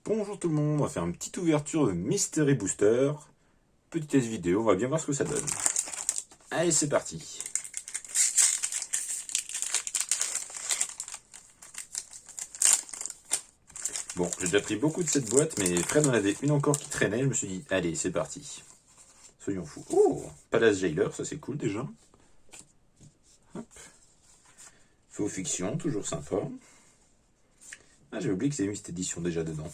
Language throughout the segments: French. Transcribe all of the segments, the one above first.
Bonjour tout le monde, on va faire une petite ouverture de Mystery Booster. Petite test vidéo, on va bien voir ce que ça donne. Allez, c'est parti. Bon, j'ai déjà pris beaucoup de cette boîte, mais Fred en avait une encore qui traînait, je me suis dit, allez, c'est parti. Soyons fous. Oh, Palace Jailer, ça c'est cool déjà. Hop. Faux fiction, toujours sympa. Ah, j'avais oublié que c'était mis cette édition déjà dedans.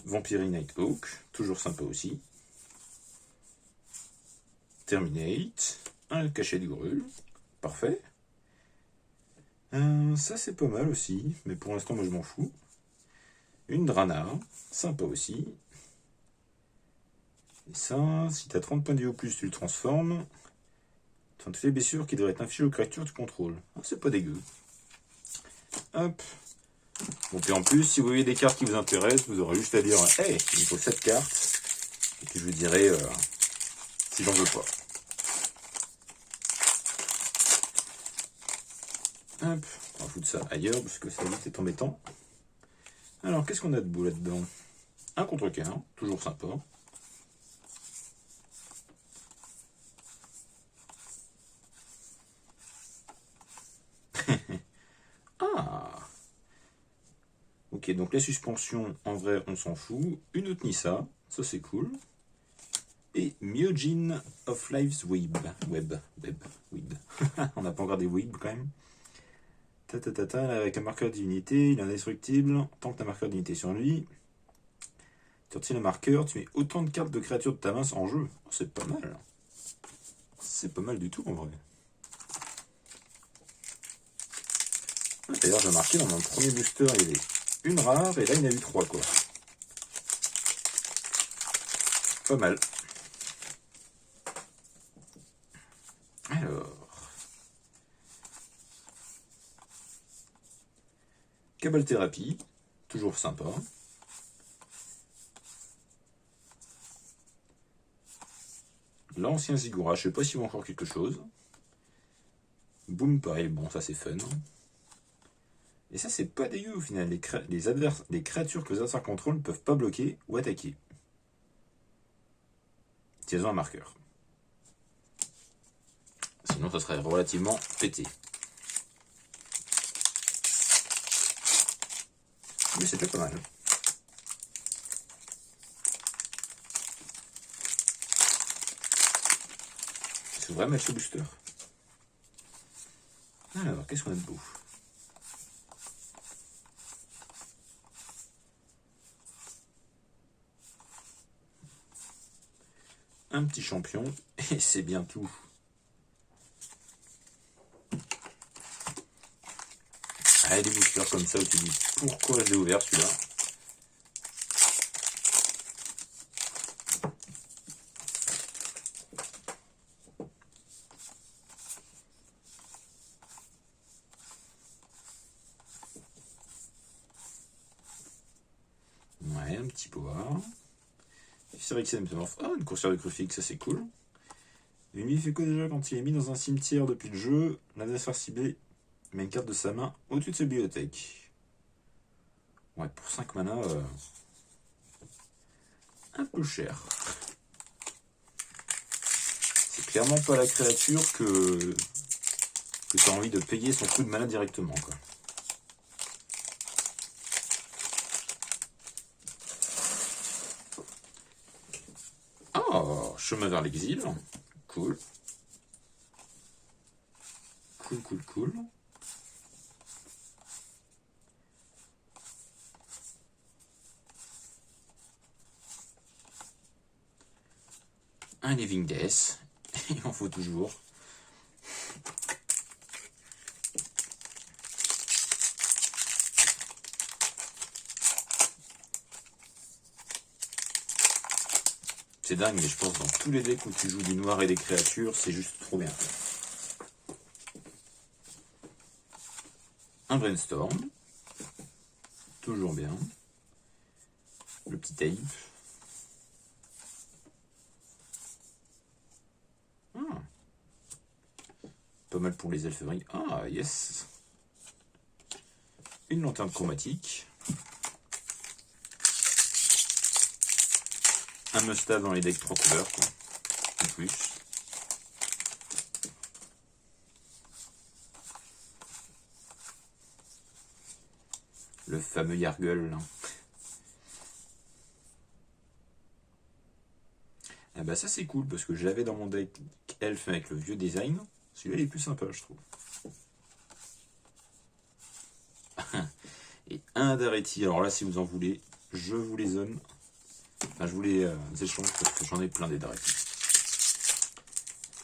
Vampire Nighthawk, toujours sympa aussi. Terminate, un cachet de grue, parfait. Ça c'est pas mal aussi, mais pour l'instant moi je m'en fous. Une Drana, sympa aussi. Et ça, si t'as 30 points de vie au plus, tu le transformes. Enfin, toutes les blessures qui devraient être infligées aux créatures tu contrôles. Ah, c'est pas dégueu. Hop. Donc et en plus, si vous voyez des cartes qui vous intéressent, vous aurez juste à dire « Hey, il me faut cette carte ». Et puis je vous dirai si j'en veux pas. Hop, on va foutre ça ailleurs parce que ça vite est embêtant. Alors, qu'est-ce qu'on a de beau là-dedans? Un contre-quin, toujours sympa. Ah! Ok, donc les suspensions, en vrai, on s'en fout. Une autre Nissa, ça c'est cool. Et Myojin of Life's Web. On n'a pas encore des Web quand même. Avec un marqueur d'unité, il est indestructible. Tant que tu as un marqueur d'unité sur lui, tu retires le marqueur, tu mets autant de cartes de créatures de ta main en jeu. Oh, c'est pas mal. C'est pas mal du tout en vrai. D'ailleurs, j'ai remarqué dans mon premier booster, il y avait une rare et là il y en a eu 3 quoi. Pas mal. Alors. Cabal Thérapie, toujours sympa. L'ancien Zigura, je sais pas s'il vaut encore quelque chose. Boom, pareil, bon, ça c'est fun. Et ça c'est pas dégueu au final, les créatures que les adversaires contrôlent ne peuvent pas bloquer ou attaquer. Si elles ont un marqueur. Sinon ça serait relativement pété. Mais c'était pas mal. C'est vrai mettre ce booster. Alors, qu'est-ce qu'on a de beau? Un petit champion, et c'est bien tout. Ah, des boosters comme ça où tu dis pourquoi je l'ai ouvert celui-là. Ouais, un petit poids. C'est vrai que c'est une coursière de Crucifix, ça c'est cool. Une vie fait quoi déjà quand il est mis dans un cimetière depuis le jeu, l'adversaire ciblé met une carte de sa main au-dessus de sa bibliothèque. Ouais, pour 5 mana, un peu cher. C'est clairement pas la créature que tu as envie de payer son coup de mana directement, quoi. Oh, chemin vers l'exil. Cool. Cool. Un Living Death. Il en faut toujours. C'est dingue, mais je pense dans tous les decks où tu joues du noir et des créatures, c'est juste trop bien. Un Brainstorm. Toujours bien. Le petit tape. Pas mal pour les elferies. Ah, yes. Une lanterne chromatique. Un must-have dans les decks 3 couleurs, quoi. En plus. Le fameux Yargle. Ah bah ça c'est cool parce que je l'avais dans mon deck Elf avec le vieux design. Celui-là il est plus sympa je trouve. Et un d'Areti. Alors là si vous en voulez, je vous les donne. Enfin je vous les échange parce que j'en ai plein des d'Areti.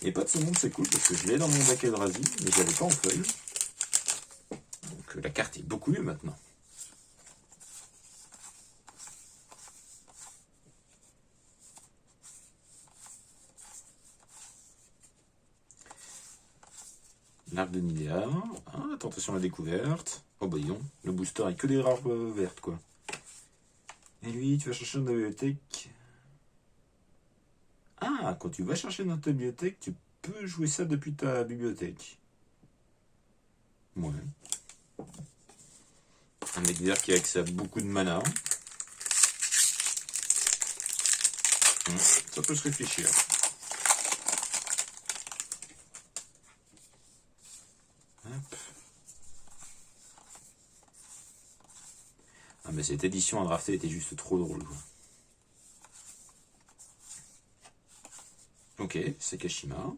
Et pas de ce monde c'est cool parce que je l'ai dans mon deck Eldrazi mais je l'avais pas en feuille. Donc la carte est beaucoup mieux maintenant. L'arc de Nidea. Ah, tentation à la découverte. Oh bah non, le booster avec que des rares vertes quoi. Et lui, tu vas chercher dans ta bibliothèque. Ah, quand tu vas chercher dans ta bibliothèque, tu peux jouer ça depuis ta bibliothèque. Ouais. Un deck vert qui a accès à beaucoup de mana. Ça peut se réfléchir. Hop. Ah mais cette édition à drafter était juste trop drôle. Quoi. Ok, c'est Kashima.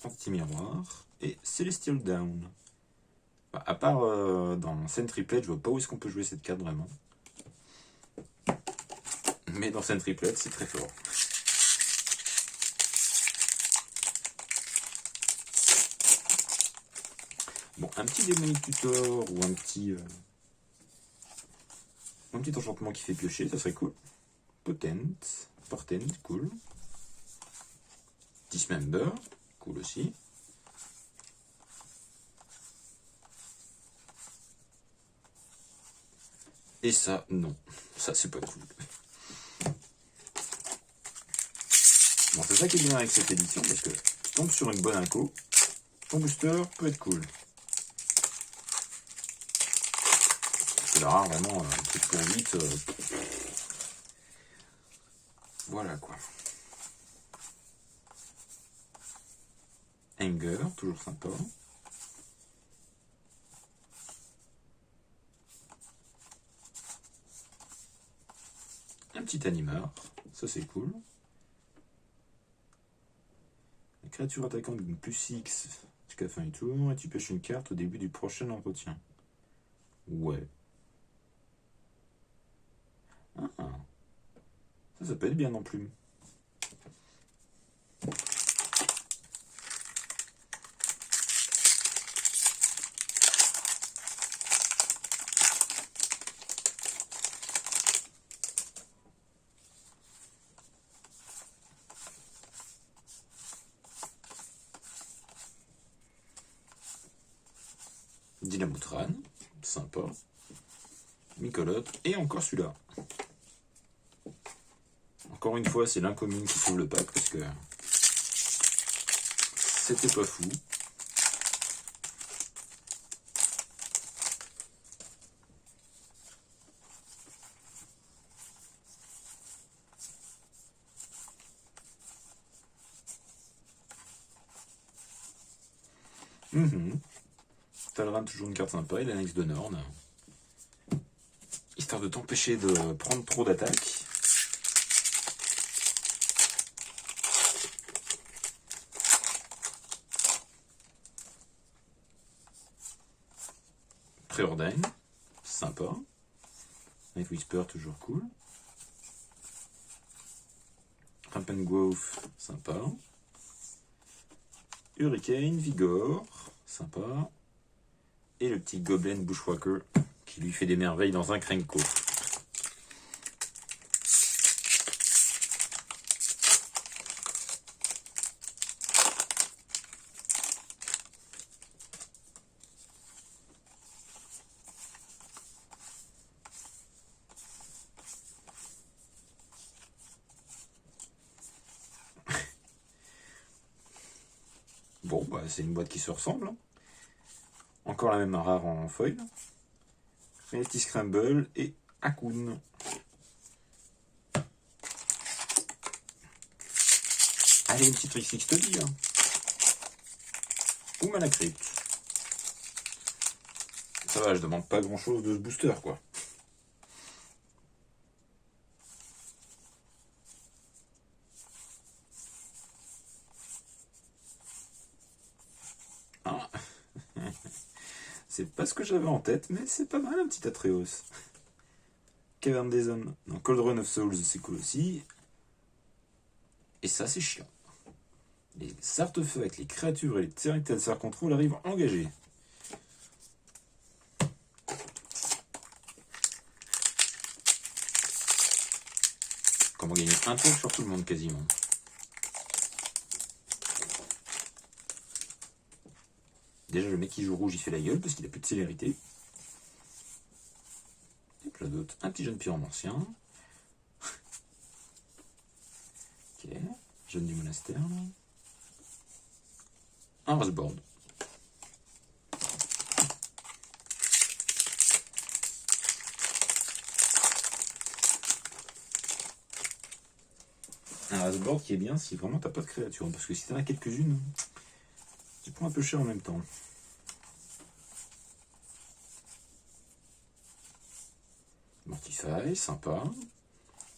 Anti-miroir. Et Celestial Down. Bah, à part dans Sentry Pledge, je vois pas où est-ce qu'on peut jouer cette carte vraiment. Mais dans Sentry Pledge, c'est très fort. Bon, un petit démonique tutor ou un petit enchantement qui fait piocher, ça serait cool. Portent, cool. Dismember, cool aussi. Et ça, non. Ça, c'est pas cool. Bon, c'est ça qui est bien avec cette édition, parce que tu tombes sur une bonne inco, ton booster peut être cool. C'est là, vraiment, un truc pour 8. Voilà, quoi. Anger, toujours sympa. Un petit animeur, ça c'est cool. La créature attaquante d'une +6 jusqu'à la fin du tour, et tu pêches une carte au début du prochain entretien. Ouais. Ah. Ça peut être bien non plus. Dynamotran, sympa. Micolotte, et encore celui-là. Encore une fois, c'est l'incommune qui trouve le pack parce que c'était pas fou. Talran, toujours une carte sympa, et l'annexe de Norn. Histoire de t'empêcher de prendre trop d'attaques. Préordain, sympa. Night Whisper, toujours cool. Rampant Growth, sympa. Hurricane, Vigor, sympa. Et le petit Goblin Bushwhacker qui lui fait des merveilles dans un Krenko. Bon, bah, c'est une boîte qui se ressemble. Hein. Encore la même rare en foil. Reality Scramble et Akun. Allez, une petite Trixie Study, hein. Ou Mana Crypt. Ça va, je demande pas grand chose de ce booster, quoi. Ah. C'est pas ce que j'avais en tête, mais c'est pas mal un petit Atreus. Caverne des Hommes. Donc Cauldron of Souls, c'est cool aussi. Et ça, c'est chiant. Les artefacts avec les créatures et les territoires contrôle arrivent engagés. Comment gagner un tour sur tout le monde quasiment. Déjà le mec qui joue rouge il fait la gueule parce qu'il a plus de célérité. Et puis là d'autres, un petit jeune pyromancien. Ok, jeune du monastère. Là. Un Rasboard. Un Rasboard qui est bien si vraiment t'as pas de créature. Parce que si t'en as quelques-unes, tu prends un peu cher en même temps. Mortify, sympa.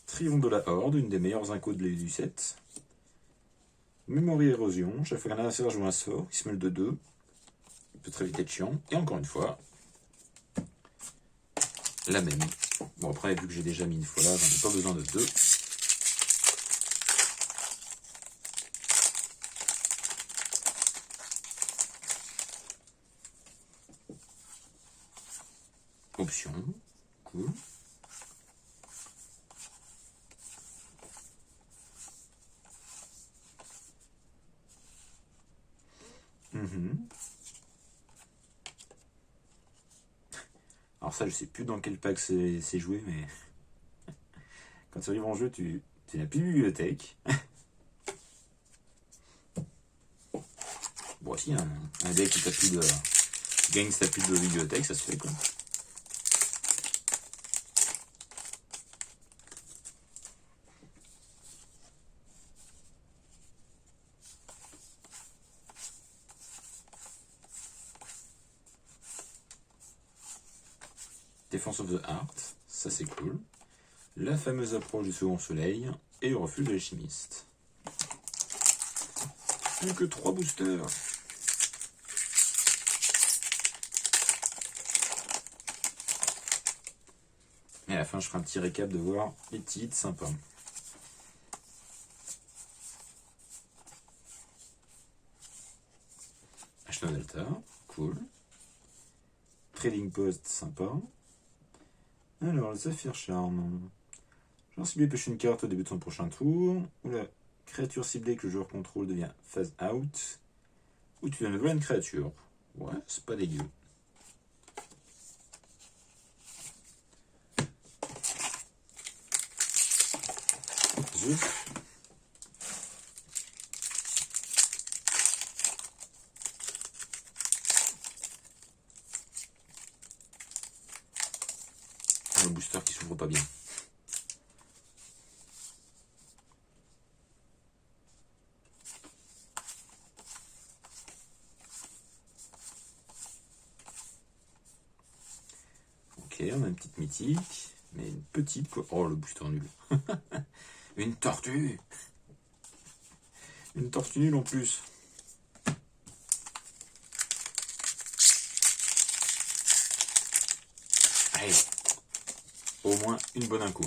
Triomphe de la Horde, une des meilleures incos du set. Memory Érosion, chaque fois qu'un adversaire joue un sort, il se mêle de 2. Il peut très vite être chiant. Et encore une fois, la même. Bon après, vu que j'ai déjà mis une fois là, j'en ai pas besoin de 2. Option, cool. Alors ça, je sais plus dans quel pack c'est joué, mais quand tu arrives en jeu, tu n'as plus de bibliothèque. Bon, si, un deck qui t'a plus de... gagne si t'as plus de bibliothèque, ça se fait quoi. Défense of the Heart, ça c'est cool. La fameuse approche du second soleil et le refuge de l'alchimiste. Plus que 3 boosters. Et à la fin, je ferai un petit récap de voir les titres sympas. Ashna Delta, cool. Trading Post, sympa. Alors, le Saphir Charme. Genre ciblé pêche une carte au début de son prochain tour. Ou la créature ciblée que le joueur contrôle devient phase out. Ou tu viens de voler une créature. Ouais, c'est pas dégueu. Zut. Le booster qui s'ouvre pas bien. Ok, on a une petite mythique, mais une petite quoi. Oh, le booster nul. Une tortue. Une tortue nulle en plus. Allez. Au moins une bonne inco.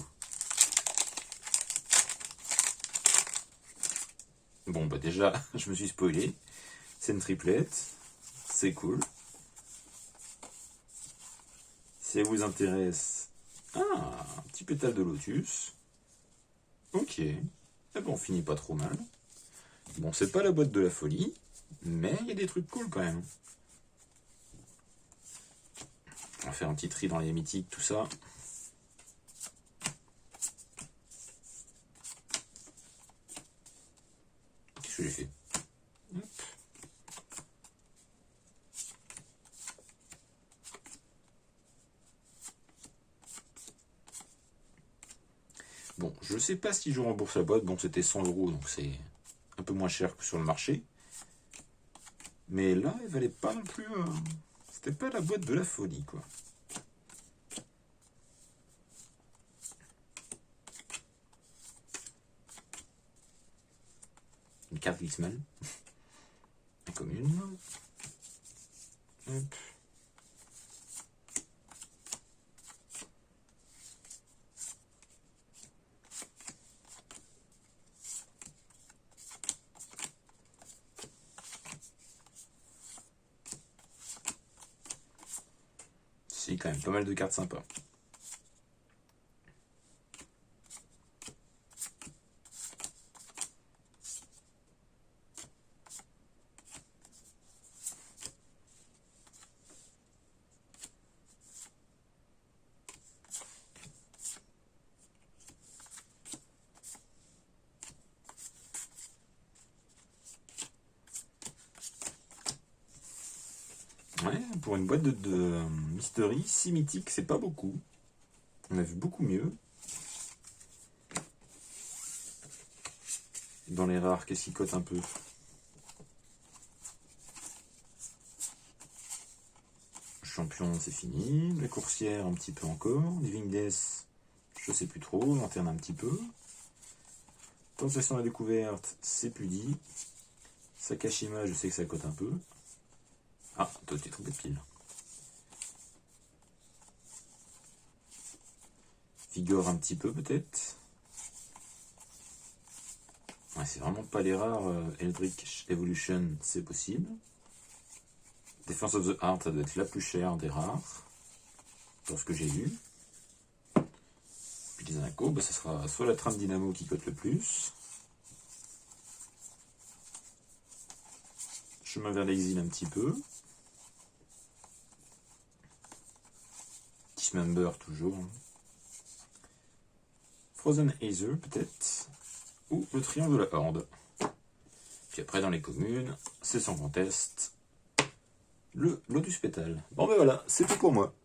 Bon, bah déjà, je me suis spoilé. C'est une triplette. C'est cool. Si elle vous intéresse... Ah, un petit pétale de lotus. Ok. Eh ben, on finit pas trop mal. Bon, c'est pas la boîte de la folie, mais il y a des trucs cool quand même. On va faire un petit tri dans les mythiques, tout ça. Qu'est-ce que j'ai fait? Hop. Bon, je sais pas si je rembourse la boîte. Bon, c'était 100 €, donc c'est un peu moins cher que sur le marché. Mais là, elle valait pas non plus... C'était pas la boîte de la folie, quoi. Une carte X-Men. Commune. Hop. C'est quand même pas mal de cartes sympas. Ouais, pour une boîte de Mystery, 6 mythiques, c'est pas beaucoup. On a vu beaucoup mieux. Dans les rares, qu'est-ce qui cote un peu? Champion, c'est fini. La coursière, un petit peu encore. Living Death, je sais plus trop. Lanterne, un petit peu. Tentation à la découverte, c'est plus dit. Sakashima, je sais que ça cote un peu. Ah, toi, tu t'es trompé de pile. Vigor, un petit peu, peut-être. Ouais, c'est vraiment pas les rares. Eldritch Evolution, c'est possible. Defense of the Heart, ça doit être la plus chère des rares. Pour ce que j'ai vu. Puis les incos, bah, ça sera soit la trame Dynamo qui cote le plus. Chemin vers l'exil un petit peu. Dismember toujours. Frozen Aether peut-être. Ou le triangle de la Horde. Puis après dans les communes, c'est sans conteste. Le Lotus Pétale. Bon ben voilà, c'est tout pour moi.